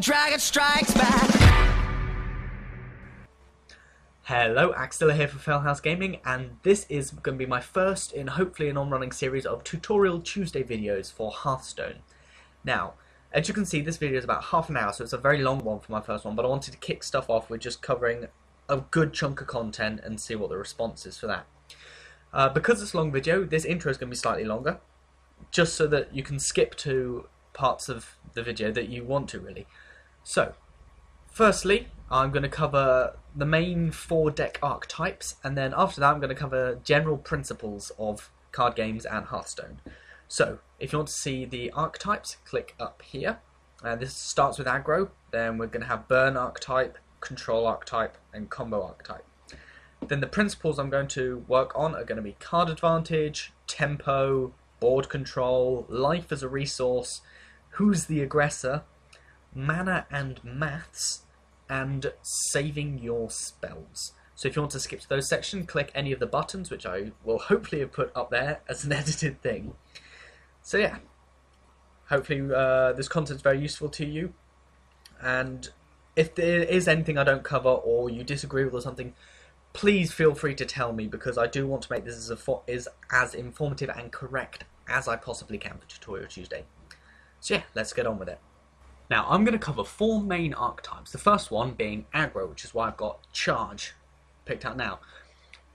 dragon strikes back. Hello, Axilla here for Felhouse Gaming, and this is going to be my first in hopefully an on-running series of Tutorial Tuesday videos for Hearthstone. Now, as you can see, this video is about half an hour, so it's a very long one for my first one, but I wanted to kick stuff off with just covering a good chunk of content and see what the response is for that. Because it's a long video, this intro is going to be slightly longer, just so that you can skip to parts of the video that you want to, really. So, firstly, I'm going to cover the main 4 deck archetypes, and then after that I'm going to cover general principles of card games and Hearthstone. So, if you want to see the archetypes, click up here. This starts with aggro, then we're going to have burn archetype, control archetype, and combo archetype. Then the principles I'm going to work on are going to be card advantage, tempo, board control, life as a resource, who's the aggressor, mana and maths, and saving your spells. So if you want to skip to those sections, click any of the buttons, which I will hopefully have put up there as an edited thing. So yeah, hopefully this content is very useful to you, and if there is anything I don't cover or you disagree with or something, please feel free to tell me, because I do want to make this as informative and correct as I possibly can for Tutorial Tuesday. So yeah, let's get on with it. Now, I'm going to cover 4 main archetypes. The first one being aggro, which is why I've got charge picked out now.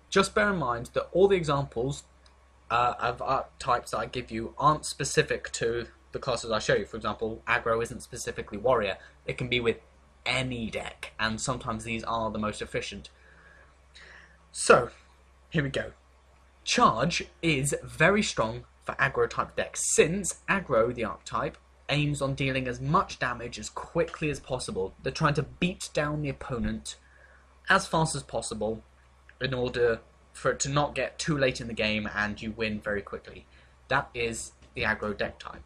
Just bear in mind that all the examples of archetypes that I give you aren't specific to the classes I show you. For example, aggro isn't specifically warrior. It can be with any deck, and sometimes these are the most efficient. So, here we go. Charge is very strong for aggro type decks, since aggro, the archetype, aims on dealing as much damage as quickly as possible. They're trying to beat down the opponent as fast as possible in order for it to not get too late in the game and you win very quickly. That is the aggro deck type.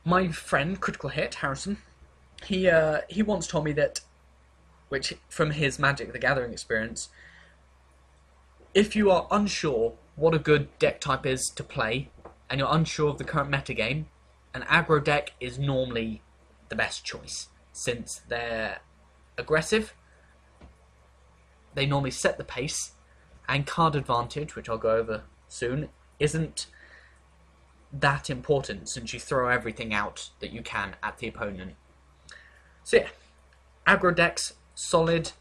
My friend, Critical Hit, Harrison, he once told me that, which from his Magic the Gathering experience, if you are unsure what a good deck type is to play, and you're unsure of the current metagame, an aggro deck is normally the best choice, since they're aggressive, they normally set the pace, and card advantage, which I'll go over soon, isn't that important, since you throw everything out that you can at the opponent. So yeah, aggro decks, solid,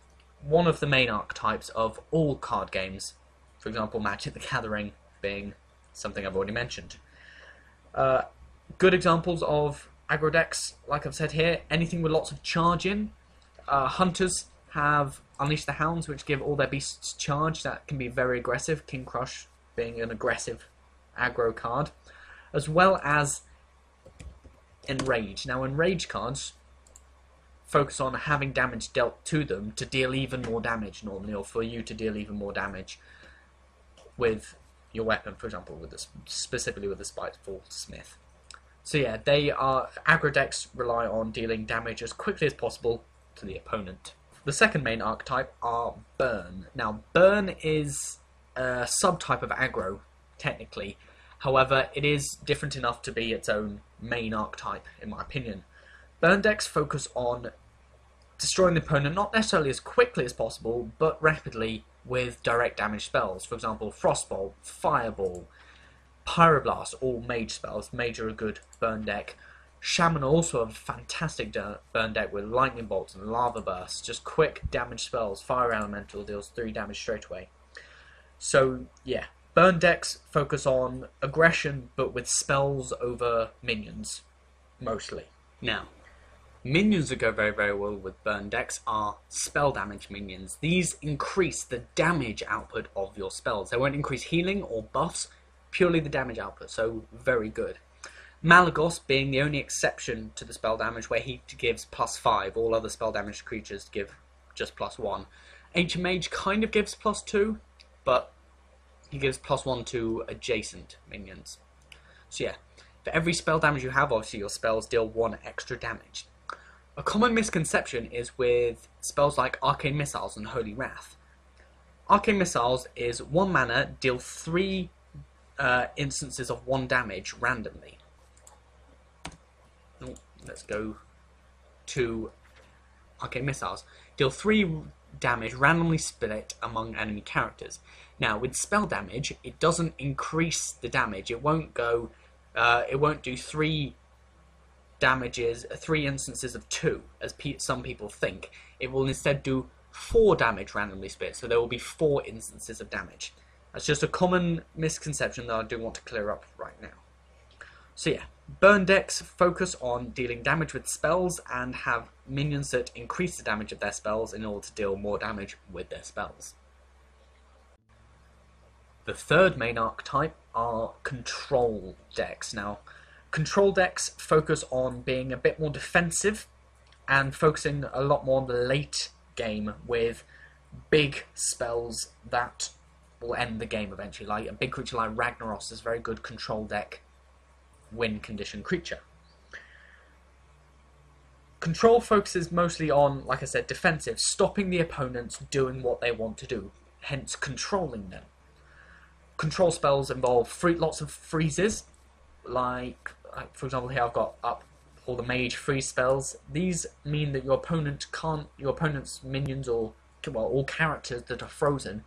one of the main archetypes of all card games, for example Magic the Gathering being something I've already mentioned. Good examples of aggro decks, like I've said here, anything with lots of charge in. Hunters have Unleash the Hounds, which give all their beasts charge. That can be very aggressive, King Crush being an aggressive aggro card, as well as Enrage. Now, Enrage cards focus on having damage dealt to them to deal even more damage normally, or for you to deal even more damage with your weapon, for example, specifically with the Spiteful Smith. So yeah, aggro decks rely on dealing damage as quickly as possible to the opponent. The second main archetype are burn. Now, burn is a subtype of aggro, technically. However, it is different enough to be its own main archetype, in my opinion. Burn decks focus on destroying the opponent not necessarily as quickly as possible, but rapidly with direct damage spells. For example, Frostbolt, Fireball, Pyroblast, all mage spells. Mage are a good burn deck. Shaman also have a fantastic burn deck with Lightning Bolts and Lava Bursts. Just quick damage spells. Fire Elemental deals 3 damage straight away. So, yeah. Burn decks focus on aggression, but with spells over minions, mostly. Now, minions that go very, very well with burn decks are spell damage minions. These increase the damage output of your spells. They won't increase healing or buffs, purely the damage output, so very good. Malagos being the only exception to the spell damage, where he gives +5, all other spell damage creatures give just +1. Ancient Mage kind of gives +2, but he gives +1 to adjacent minions. So yeah, for every spell damage you have, obviously your spells deal 1 extra damage. A common misconception is with spells like Arcane Missiles and Holy Wrath. Arcane Missiles is 1 mana, deal 3 instances of 1 damage randomly. Oh, let's go to arcane missiles. Deal 3 damage randomly split among enemy characters. Now, with spell damage, it doesn't increase the damage. It won't go. It won't do 3 damages, 3 instances of 2, as some people think. It will instead do 4 damage randomly split. So there will be 4 instances of damage. That's just a common misconception that I do want to clear up right now. So yeah, burn decks focus on dealing damage with spells and have minions that increase the damage of their spells in order to deal more damage with their spells. The third main archetype are control decks. Now, control decks focus on being a bit more defensive and focusing a lot more on the late game with big spells that will end the game eventually. Like a big creature like Ragnaros is a very good control deck win condition creature. Control focuses mostly on, like I said, defensive, stopping the opponents doing what they want to do, hence controlling them. Control spells involve lots of freezes, like for example here I've got up all the mage freeze spells. These mean that your opponent's minions or all characters that are frozen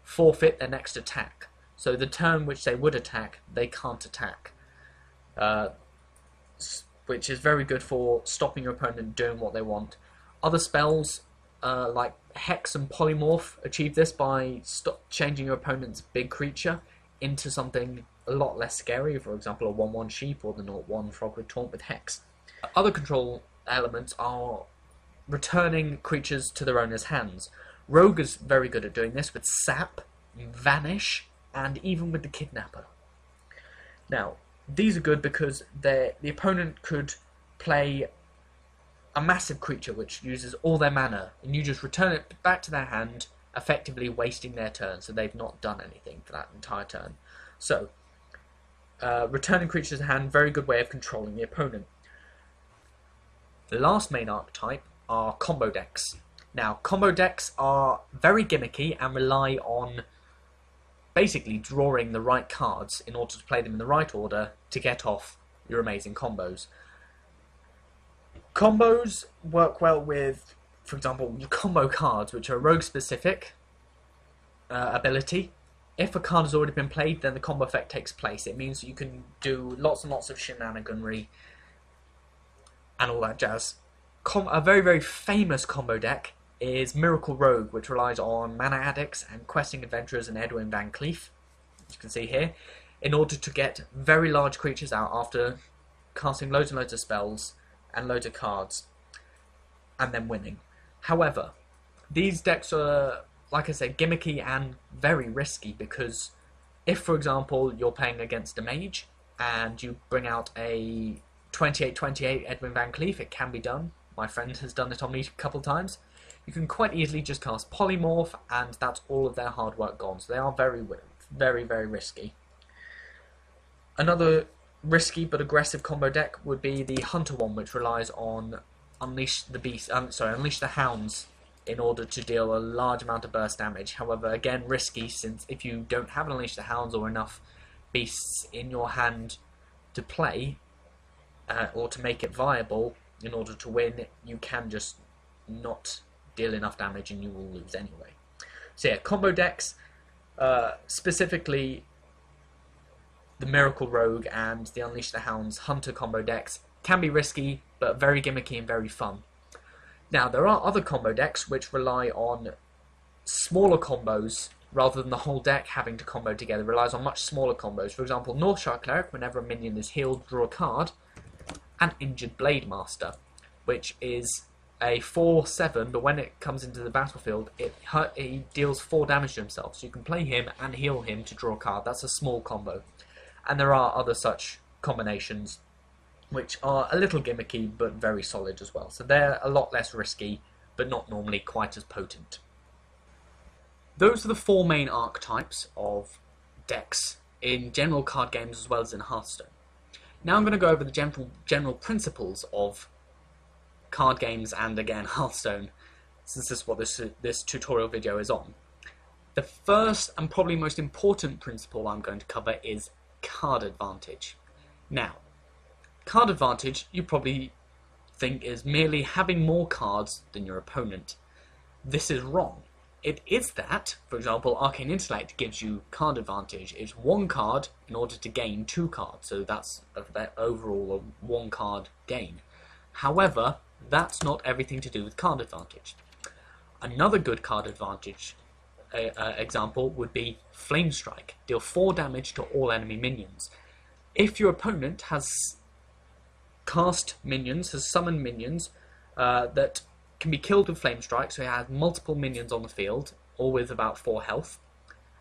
forfeit their next attack. So the turn which they would attack, they can't attack. Which is very good for stopping your opponent doing what they want. Other spells like Hex and Polymorph achieve this by changing your opponent's big creature into something a lot less scary, for example a 1/1 sheep or the 0/1 frog with taunt with Hex. Other control elements are returning creatures to their owner's hands. Rogue is very good at doing this with Sap, Vanish, and even with the Kidnapper. Now, these are good because the opponent could play a massive creature which uses all their mana, and you just return it back to their hand, effectively wasting their turn, so they've not done anything for that entire turn. So, returning creatures to hand, very good way of controlling the opponent. The last main archetype are combo decks. Now, combo decks are very gimmicky and rely on basically drawing the right cards in order to play them in the right order to get off your amazing combos. Combos work well with, for example, combo cards, which are a rogue-specific ability. If a card has already been played, then the combo effect takes place. It means you can do lots and lots of shenaniganry and all that jazz. A very, very famous combo deck is Miracle Rogue, which relies on Mana Addicts and Questing Adventurers and Edwin Van Cleef, as you can see here, in order to get very large creatures out after casting loads and loads of spells and loads of cards, and then winning. However, these decks are, like I said, gimmicky and very risky, because if, for example, you're playing against a mage and you bring out a 28/28 Edwin Van Cleef, it can be done. My friend has done it on me a couple of times. You can quite easily just cast Polymorph, and that's all of their hard work gone. So they are very, very, very risky. Another risky but aggressive combo deck would be the Hunter one, which relies on Unleash the Hounds in order to deal a large amount of burst damage. However, again, risky, since if you don't have Unleash the Hounds or enough beasts in your hand to play, or to make it viable in order to win, you can just not deal enough damage and you will lose anyway. So yeah, combo decks, specifically the Miracle Rogue and the Unleash the Hounds Hunter combo decks, can be risky but very gimmicky and very fun. Now, there are other combo decks which rely on smaller combos rather than the whole deck having to combo together. It relies on much smaller combos. For example, Northshire Cleric, whenever a minion is healed, draw a card, and Injured Blade Master, which is a 4/7, but when it comes into the battlefield, he deals 4 damage to himself. So you can play him and heal him to draw a card. That's a small combo. And there are other such combinations which are a little gimmicky but very solid as well. So they're a lot less risky, but not normally quite as potent. Those are the 4 main archetypes of decks in general card games as well as in Hearthstone. Now I'm going to go over the general principles of card games and, again, Hearthstone, since this is what this tutorial video is on. The first and probably most important principle I'm going to cover is card advantage. Now, card advantage, you probably think is merely having more cards than your opponent. This is wrong. It is that, for example, Arcane Intellect gives you card advantage. It's one card in order to gain 2 cards, so that's overall a 1 card gain. However, that's not everything to do with card advantage. Another good card advantage example would be Flame Strike. Deal 4 damage to all enemy minions. If your opponent has cast minions, has summoned minions that can be killed with Flame Strike, so he has multiple minions on the field, all with about 4 health,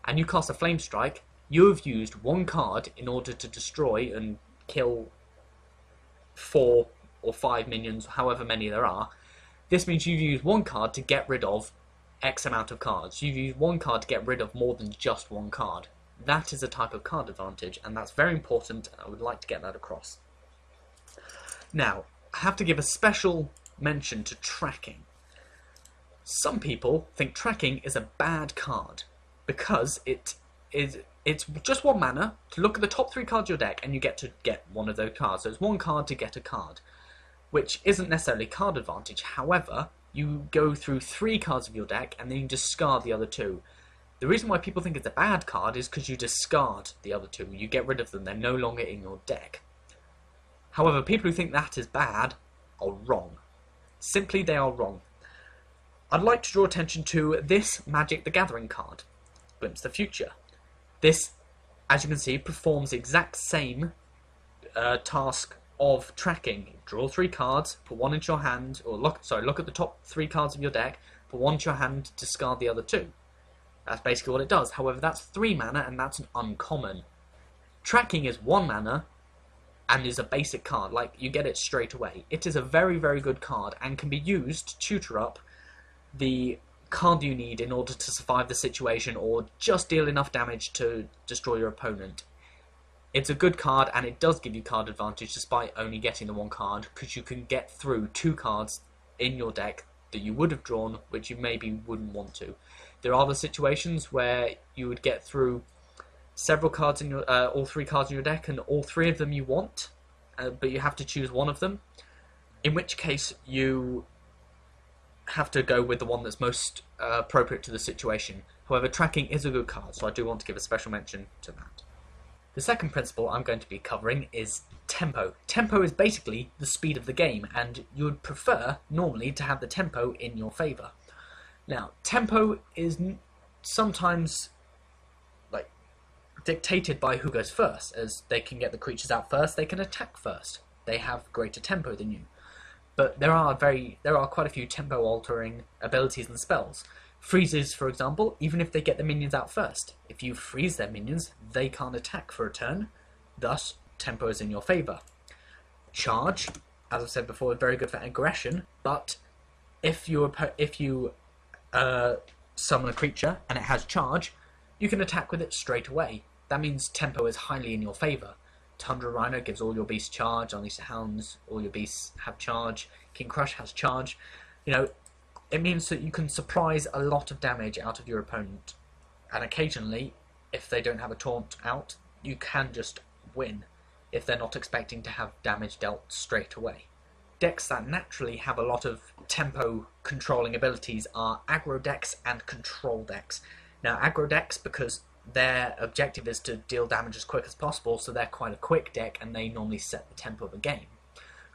and you cast a Flame Strike, you have used 1 card in order to destroy and kill 4 or 5 minions, however many there are. This means you've used 1 card to get rid of X amount of cards. You've used 1 card to get rid of more than just 1 card. That is a type of card advantage, and that's very important. I would like to get that across. Now, I have to give a special mention to tracking. Some people think tracking is a bad card because it's just 1 mana to look at the top 3 cards of your deck and you get to get one of those cards. So it's 1 card to get a card, which isn't necessarily card advantage. However, you go through 3 cards of your deck and then you discard the other 2. The reason why people think it's a bad card is because you discard the other 2. You get rid of them. They're no longer in your deck. However, people who think that is bad are wrong. Simply, they are wrong. I'd like to draw attention to this Magic the Gathering card, Glimpse the Future. This, as you can see, performs the exact same task of tracking. Draw 3 cards, put 1 into your hand, or look at the top 3 cards of your deck, put 1 into your hand, discard the other 2. That's basically what it does. However, that's 3 mana, and that's an uncommon. Tracking is 1 mana, and is a basic card, like you get it straight away. It is a very, very good card, and can be used to tutor up the card you need in order to survive the situation, or just deal enough damage to destroy your opponent. It's a good card, and it does give you card advantage despite only getting the 1 card, because you can get through 2 cards in your deck that you would have drawn, which you maybe wouldn't want to. There are other situations where you would get through several cards in your, all 3 cards in your deck, and all 3 of them you want, but you have to choose one of them, in which case you have to go with the one that's most appropriate to the situation. However, tracking is a good card, so I do want to give a special mention to that. The second principle I'm going to be covering is tempo. Tempo is basically the speed of the game, and you would prefer, normally, to have the tempo in your favour. Now, tempo is sometimes dictated by who goes first, as they can get the creatures out first, they can attack first. They have greater tempo than you. But there are quite a few tempo altering abilities and spells. Freezes, for example, even if they get the minions out first. If you freeze their minions, they can't attack for a turn, thus tempo is in your favour. Charge, as I've said before, is very good for aggression, but if you summon a creature and it has charge, you can attack with it straight away. That means tempo is highly in your favour. Tundra Rhino gives all your beasts charge, Unleash Hounds, all your beasts have charge, King Crush has charge. You know, it means that you can surprise a lot of damage out of your opponent. And occasionally, if they don't have a taunt out, you can just win, if they're not expecting to have damage dealt straight away. Decks that naturally have a lot of tempo controlling abilities are aggro decks and control decks. Now, aggro decks, because their objective is to deal damage as quick as possible, so they're quite a quick deck and they normally set the tempo of the game.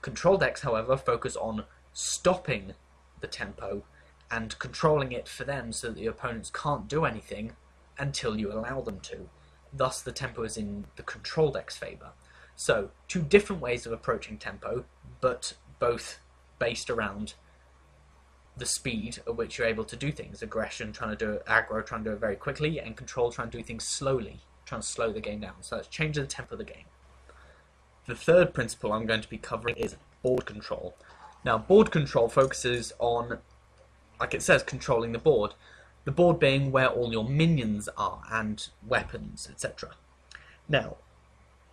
Control decks, however, focus on stopping the tempo and controlling it for them so that the opponents can't do anything until you allow them to. Thus, the tempo is in the control deck's favour. So, 2 different ways of approaching tempo, but both based around the speed at which you're able to do things. Aggression, aggro, trying to do it very quickly, and control, trying to do things slowly, trying to slow the game down. So that's changing the tempo of the game. The third principle I'm going to be covering is board control. Now, board control focuses on, like it says, controlling the board. The board being where all your minions are, and weapons, etc. Now,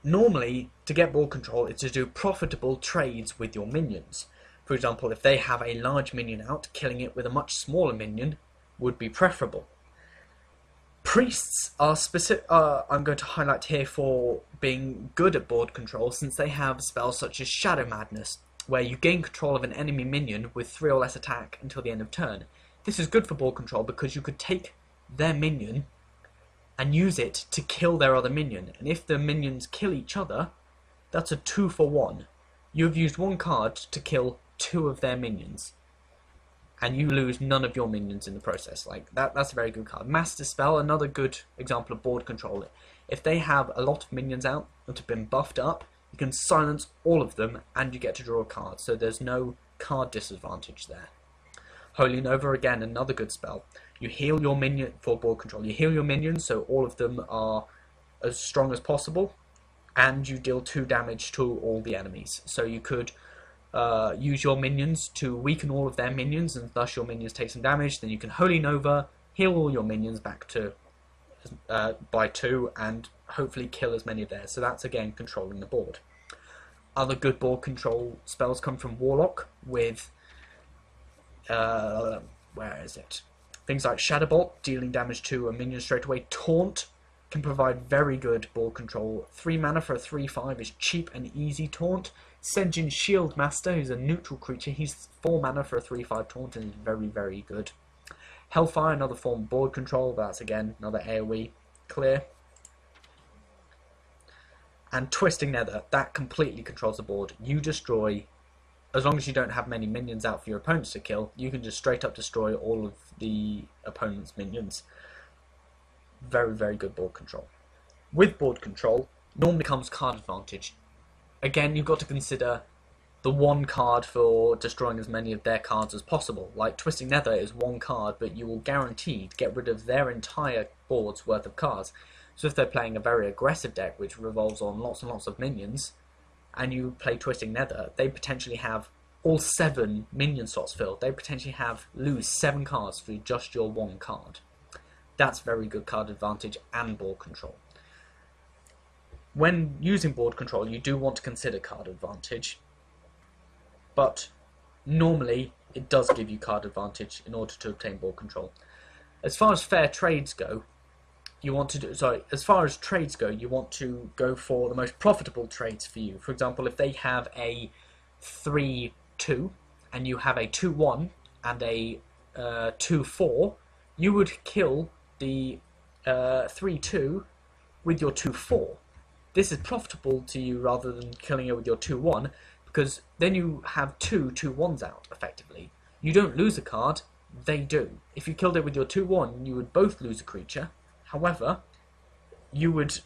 normally, to get board control, it's to do profitable trades with your minions. For example, if they have a large minion out, killing it with a much smaller minion would be preferable. Priests are I'm going to highlight here for being good at board control, since they have spells such as Shadow Madness. where you gain control of an enemy minion with 3 or less attack until the end of turn. This is good for board control because you could take their minion and use it to kill their other minion, and if the minions kill each other, that's a 2 for 1. You've used 1 card to kill 2 of their minions, and you lose none of your minions in the process. Like that's a very good card. Master Spell, another good example of board control. If they have a lot of minions out that have been buffed up, you can silence all of them and you get to draw a card, so there's no card disadvantage there. Holy Nova, again, another good spell. You heal your minion for board control. You heal your minions so all of them are as strong as possible, and you deal 2 damage to all the enemies. So you could use your minions to weaken all of their minions, and thus your minions take some damage. Then you can Holy Nova, heal all your minions back to by 2, and hopefully kill as many of theirs. So that's again controlling the board. Other good board control spells come from Warlock with where is it? Things like Shadowbolt, dealing damage to a minion straight away. Taunt can provide very good board control. 3 mana for a 3/5 is cheap and easy taunt. Senjin Shield Master, who's a neutral creature, he's 4 mana for a 3/5 taunt and is very, very good. Hellfire, another form of board control, but that's again another AoE clear. And Twisting Nether, that completely controls the board. You destroy, as long as you don't have many minions out for your opponents to kill, you can just straight up destroy all of the opponent's minions. Very, very good board control. With board control, normally comes card advantage. Again, you've got to consider the 1 card for destroying as many of their cards as possible. Like Twisting Nether is 1 card, but you will guaranteed get rid of their entire board's worth of cards. So if they're playing a very aggressive deck which revolves on lots and lots of minions, and you play Twisting Nether, they potentially have all 7 minion slots filled. They potentially lose 7 cards for just your 1 card. That's very good card advantage and board control. When using board control, you do want to consider card advantage, but normally it does give you card advantage in order to obtain board control. As far as fair trades go, you want to go for the most profitable trades for you. For example, if they have a 3/2 and you have a 2/1 and a 2/4, you would kill the 3/2 with your 2/4. This is profitable to you rather than killing it with your 2/1, because then you have 2 2/1s out, effectively. You don't lose a card, they do. If you killed it with your 2/1, you would both lose a creature. However, you would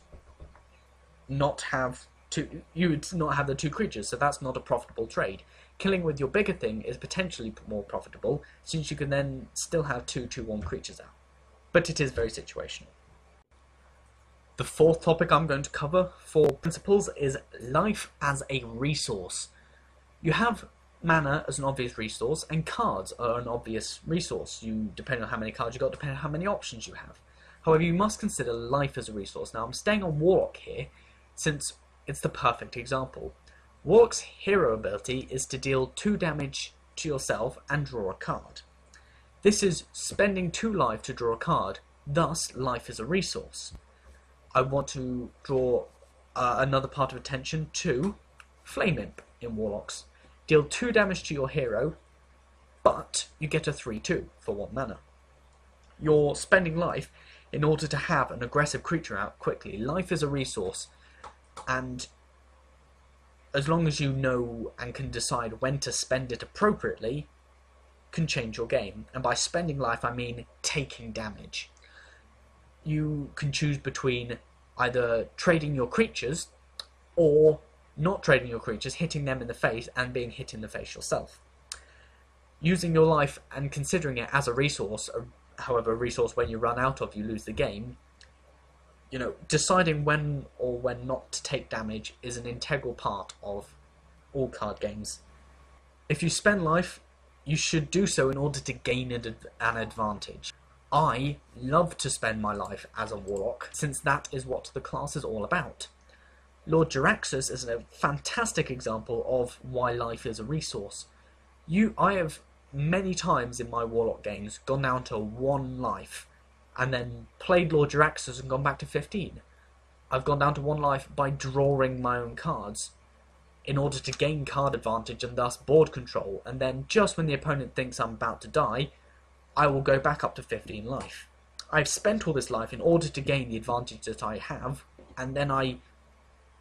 not have the 2 creatures, so that's not a profitable trade. Killing with your bigger thing is potentially more profitable, since you can then still have 2 2/1 creatures out. But it is very situational. The 4th topic I'm going to cover for principles is life as a resource. You have mana as an obvious resource, and cards are an obvious resource. Depending on how many cards you got, depending on how many options you have. However, you must consider life as a resource. Now, I'm staying on Warlock here, since it's the perfect example. Warlock's hero ability is to deal 2 damage to yourself and draw a card. This is spending 2 life to draw a card, thus life is a resource. I want to draw another part of attention to Flame Imp in Warlocks. Deal 2 damage to your hero, but you get a 3/2 for 1 mana. You're spending life in order to have an aggressive creature out quickly. Life is a resource, and as long as you know and can decide when to spend it appropriately, can change your game. And by spending life, I mean taking damage. You can choose between either trading your creatures or not trading your creatures, hitting them in the face and being hit in the face yourself. Using your life and considering it as a resource, however, a resource when you run out of, you lose the game. Deciding when or when not to take damage is an integral part of all card games. If you spend life, you should do so in order to gain an advantage. I love to spend my life as a Warlock, since that is what the class is all about. Lord Jaraxxus is a fantastic example of why life is a resource. I have many times in my Warlock games gone down to 1 life, and then played Lord Jaraxxus and gone back to 15. I've gone down to 1 life by drawing my own cards. in order to gain card advantage and thus board control, and then just when the opponent thinks I'm about to die, I will go back up to 15 life. I've spent all this life in order to gain the advantage that I have, and then I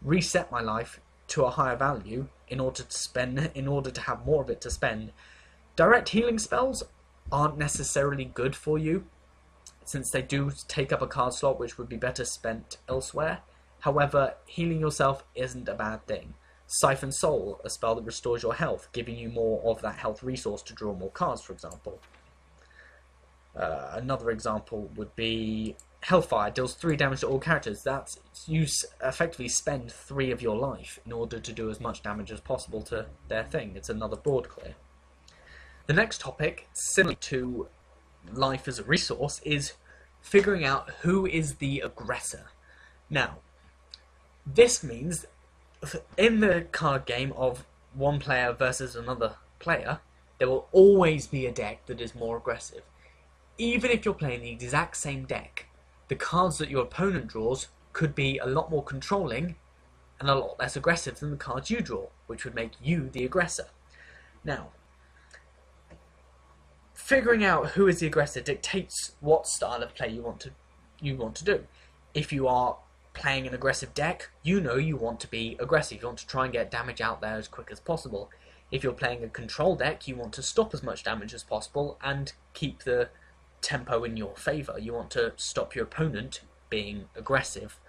reset my life to a higher value in order to have more of it to spend. Direct healing spells aren't necessarily good for you, since they do take up a card slot which would be better spent elsewhere. However, healing yourself isn't a bad thing. Siphon Soul, a spell that restores your health, giving you more of that health resource to draw more cards, for example. Another example would be Hellfire, deals 3 damage to all characters. That's you effectively spend 3 of your life in order to do as much damage as possible to their thing. It's another board clear. The next topic, similar to life as a resource, is figuring out who is the aggressor. Now, this means in the card game of one player versus another player, there will always be a deck that is more aggressive. Even if you're playing the exact same deck, the cards that your opponent draws could be a lot more controlling and a lot less aggressive than the cards you draw, which would make you the aggressor. Now, figuring out who is the aggressor dictates what style of play you want to do. If you are playing an aggressive deck, you know you want to be aggressive. You want to try and get damage out there as quick as possible. If you're playing a control deck, you want to stop as much damage as possible and keep the tempo in your favour. You want to stop your opponent being aggressive.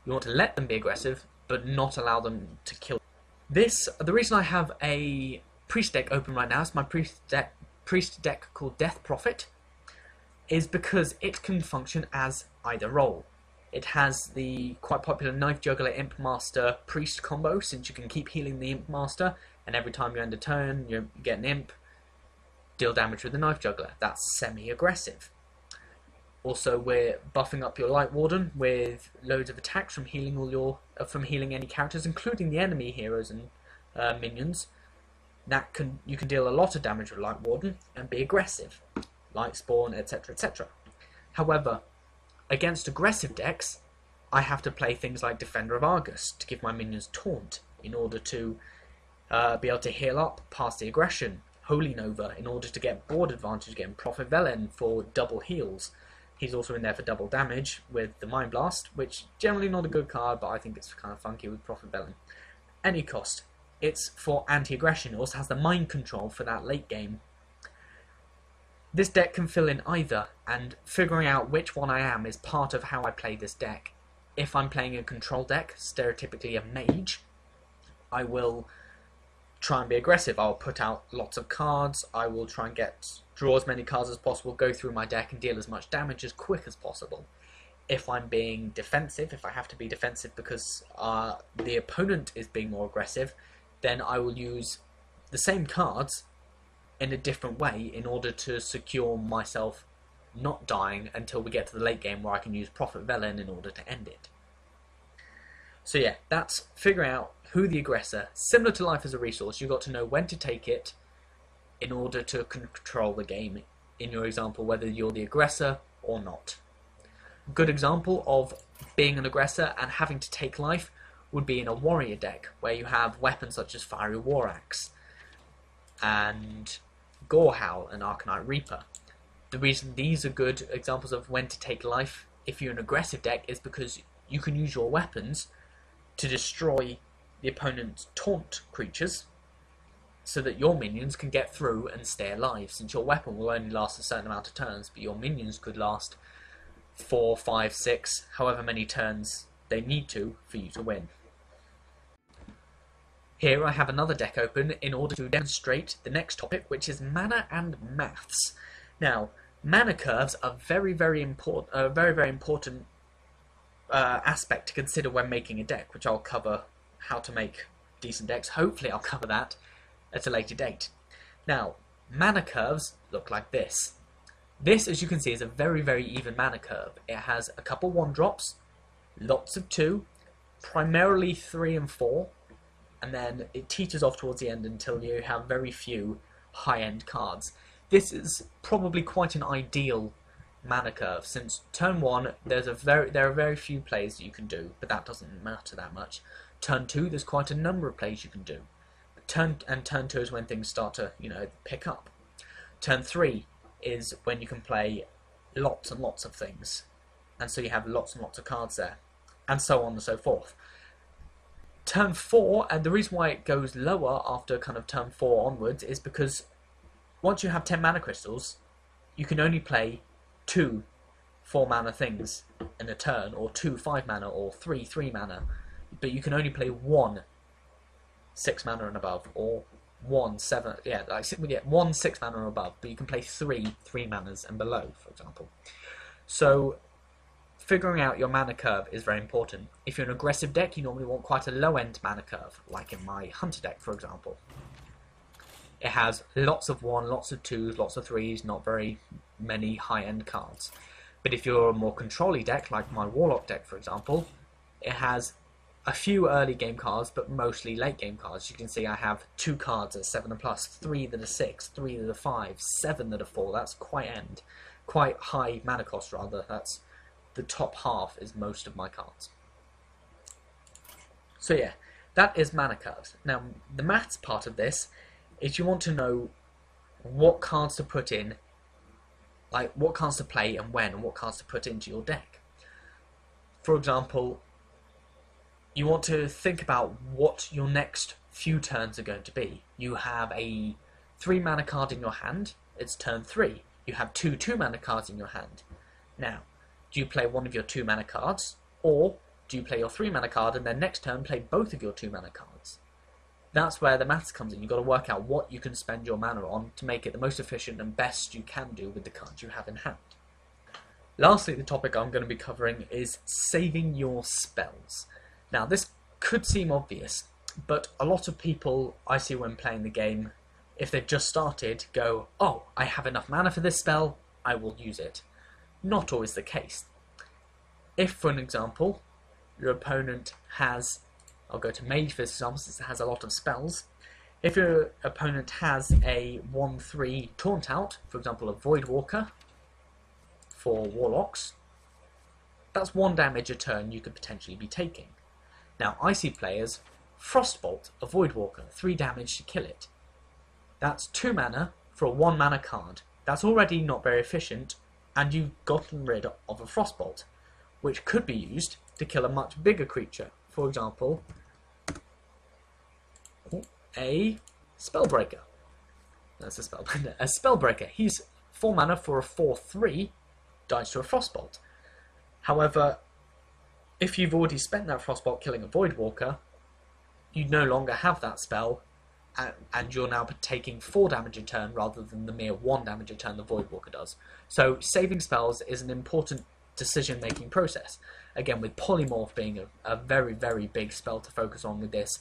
You want to let them be aggressive, but not allow them to kill. The reason I have a priest deck open right now is my priest deck called Death Prophet, is because it can function as either role. It has the quite popular Knife Juggler Imp Master Priest combo, since you can keep healing the Imp Master, and every time you end a turn, you get an Imp, deal damage with the Knife Juggler. That's semi-aggressive. Also, we're buffing up your Light Warden with loads of attacks from healing healing any characters, including the enemy heroes and minions. You can deal a lot of damage with Light Warden and be aggressive, Light Spawn, etc., etc. However, against aggressive decks, I have to play things like Defender of Argus to give my minions taunt in order to be able to heal up past the aggression. Holy Nova in order to get board advantage, getting Prophet Velen for double heals. He's also in there for double damage with the Mind Blast, which generally not a good card, but I think it's kind of funky with Prophet Velen. Any cost. It's for anti-aggression. It also has the mind control for that late game. This deck can fill in either, and figuring out which one I am is part of how I play this deck. If I'm playing a control deck, stereotypically a mage, I will try and be aggressive. I'll put out lots of cards, I will try and draw as many cards as possible, go through my deck and deal as much damage as quick as possible. If I'm being defensive, if I have to be defensive because the opponent is being more aggressive, then I will use the same cards in a different way in order to secure myself not dying until we get to the late game where I can use Prophet Velen in order to end it. So yeah, that's figuring out who the aggressor. Similar to life as a resource, you've got to know when to take it in order to control the game. In your example, whether you're the aggressor or not. A good example of being an aggressor and having to take life would be in a warrior deck, where you have weapons such as Fiery War Axe and Gorehowl and Arcanite Reaper. The reason these are good examples of when to take life if you're an aggressive deck is because you can use your weapons to destroy the opponent's taunt creatures so that your minions can get through and stay alive, since your weapon will only last a certain amount of turns, but your minions could last 4, 5, 6, however many turns they need to for you to win. Here I have another deck open in order to demonstrate the next topic, which is mana and maths. Now, mana curves are very, very important aspect to consider when making a deck, which I'll cover how to make decent decks. Hopefully I'll cover that at a later date. Now, mana curves look like this. This, as you can see, is a very, very even mana curve. It has a couple 1-drops, lots of 2, primarily 3 and 4, and then it teeters off towards the end until you have very few high-end cards. This is probably quite an ideal mana curve, since turn 1 there are very few plays that you can do, but that doesn't matter that much. Turn 2, there's quite a number of plays you can do. Turn 2 is when things start to, pick up. Turn 3 is when you can play lots and lots of things, and so you have lots and lots of cards there, and so on and so forth. Turn 4, and the reason why it goes lower after kind of turn 4 onwards is because once you have 10 mana crystals, you can only play 2 4-mana things in a turn, or 2 5-mana, or 3 3-mana, but you can only play 1 6-mana and above, or 1 6-mana or above, but you can play 3 3-manas and below, for example. So figuring out your mana curve is very important. If you're an aggressive deck, you normally want quite a low-end mana curve, like in my Hunter deck, for example. It has lots of 1, lots of 2s, lots of 3s, not very many high-end cards. But if you're a more control-y deck, like my Warlock deck, for example, it has a few early game cards, but mostly late game cards. You can see I have 2 cards at 7+, 3 that are 6, 3 that are 5, 7 that are 4. That's quite high mana cost, rather. That's the top half is most of my cards. So yeah, that is mana curves. Now, the maths part of this is you want to know what cards to put in, like what cards to play and when, and what cards to put into your deck. For example, you want to think about what your next few turns are going to be. You have a 3-mana card in your hand, it's turn 3. You have 2 2-mana cards in your hand. Now, do you play one of your 2-mana cards, or do you play your 3-mana card and then next turn play both of your 2-mana cards? That's where the maths comes in. You've got to work out what you can spend your mana on to make it the most efficient and best you can do with the cards you have in hand. Lastly, the topic I'm going to be covering is saving your spells. Now, this could seem obvious, but a lot of people I see when playing the game, if they've just started, go, oh, I have enough mana for this spell, I will use it. Not always the case. If, for an example, your opponent has, I'll go to Mage for this example since it has a lot of spells. If your opponent has a 1/3 Taunt Out, for example a Void Walker for Warlocks, that's 1 damage a turn you could potentially be taking. Now I see players Frostbolt a Void Walker, 3 damage to kill it. That's 2 mana for a 1 mana card. That's already not very efficient, and you've gotten rid of a Frostbolt, which could be used to kill a much bigger creature. For example, a Spellbreaker. That's a Spellbreaker. A Spellbreaker. He's 4 mana for a 4/3, dies to a Frostbolt. However, if you've already spent that Frostbolt killing a Void Walker, you no longer have that spell, and you're now taking 4 damage a turn rather than the mere 1 damage a turn the Void Walker does. So saving spells is an important decision-making process. Again, with Polymorph being a very, very big spell to focus on with this,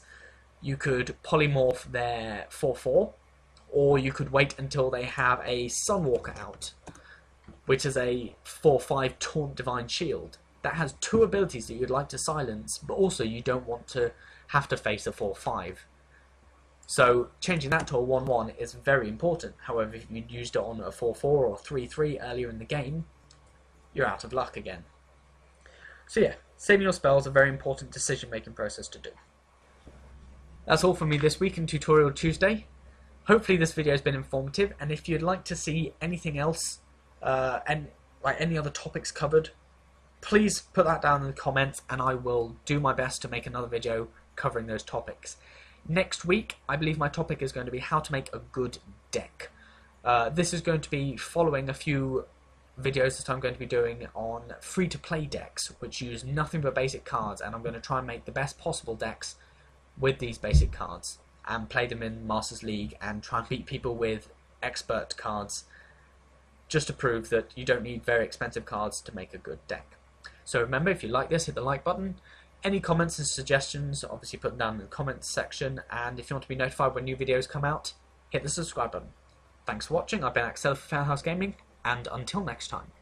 you could Polymorph their 4/4, or you could wait until they have a Sunwalker out, which is a 4/5 Taunt Divine Shield. That has 2 abilities that you'd like to silence, but also you don't want to have to face a 4/5. So changing that to a 1/1 is very important. However, if you'd used it on a 4/4 or 3/3 earlier in the game, you're out of luck again. So yeah, saving your spells is a very important decision-making process to do. That's all from me this week in Tutorial Tuesday. Hopefully this video has been informative, and if you'd like to see anything else, and like any other topics covered, please put that down in the comments and I will do my best to make another video covering those topics. Next week, I believe my topic is going to be how to make a good deck. This is going to be following a few videos that I'm going to be doing on free-to-play decks, which use nothing but basic cards, and I'm going to try and make the best possible decks with these basic cards, and play them in Masters League, and try and beat people with expert cards, just to prove that you don't need very expensive cards to make a good deck. So remember, if you like this, hit the like button. Any comments and suggestions, obviously put them down in the comments section, and if you want to be notified when new videos come out, hit the subscribe button. Thanks for watching. I've been Axilla for Fairhouse Gaming, and until next time.